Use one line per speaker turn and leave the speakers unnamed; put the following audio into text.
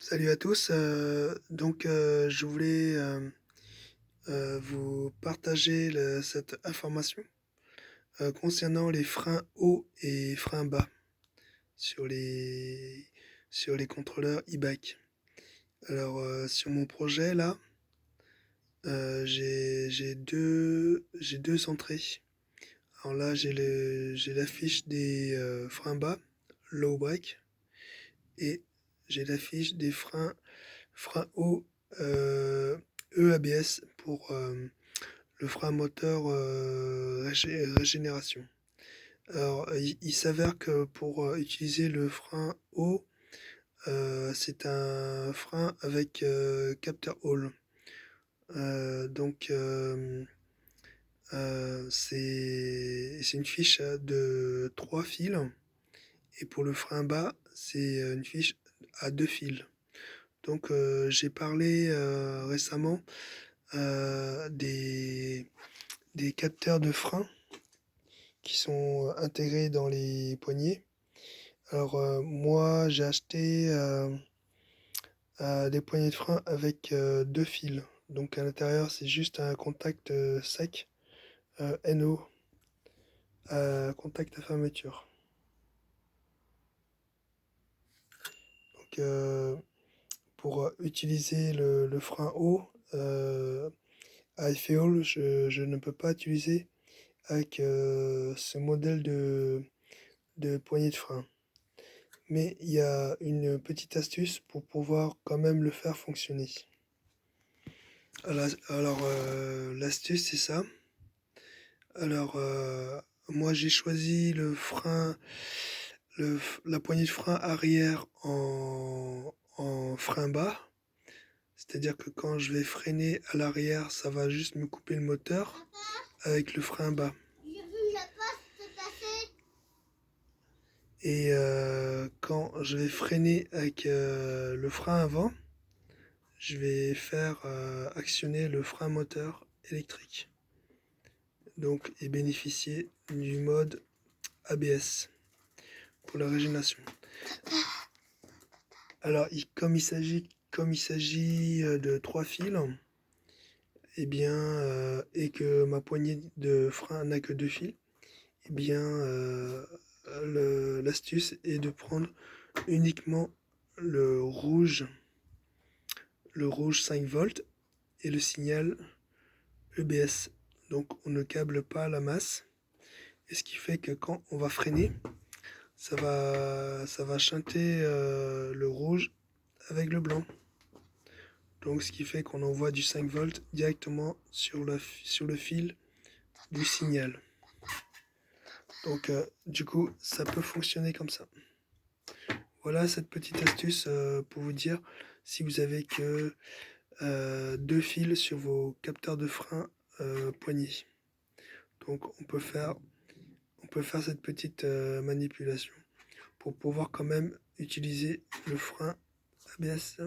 Salut à tous. Je voulais vous partager cette information concernant les freins hauts et freins bas sur les contrôleurs e-bike. Sur mon projet là, j'ai deux entrées. Alors là, j'ai l'affiche des freins bas, low brake, et j'ai l'affiche des freins hauts, euh, EABS pour le frein moteur régénération. Alors, il s'avère que pour utiliser le frein haut, c'est un frein avec capteur Hall. C'est une fiche de 3 fils. Et pour le frein bas, c'est une fiche à 2 fils. J'ai parlé récemment des capteurs de frein qui sont intégrés dans les poignées. Moi, j'ai acheté des poignées de frein avec 2 fils. Donc, à l'intérieur, c'est juste un contact sec, NO, contact à fermeture. Donc, pour utiliser le frein haut, à effet Hall, je ne peux pas utiliser avec ce modèle de poignée de frein. Mais il y a une petite astuce pour pouvoir quand même le faire fonctionner. L'astuce, c'est ça. Alors, moi, j'ai choisi la poignée de frein arrière en frein bas. C'est-à-dire que quand je vais freiner à l'arrière, ça va juste me couper le moteur avec le frein bas. Et quand je vais freiner avec le frein avant, je vais faire actionner le frein moteur électrique. Donc, et bénéficier du mode ABS pour la régénération. Alors, comme il s'agit de 3 fils, et que ma poignée de frein n'a que 2 fils, eh bien, l'astuce est de prendre uniquement le rouge, le rouge 5 volts et le signal EBS. Donc, on ne câble pas la masse. Et ce qui fait que quand on va freiner, ça va chanter le rouge avec le blanc. Donc, ce qui fait qu'on envoie du 5 volts directement sur le fil du signal. Donc, du coup, ça peut fonctionner comme ça. Voilà cette petite astuce pour vous dire si vous avez que 2 fils sur vos capteurs de frein poignée. Donc, on peut faire cette petite manipulation pour pouvoir quand même utiliser le frein ABS.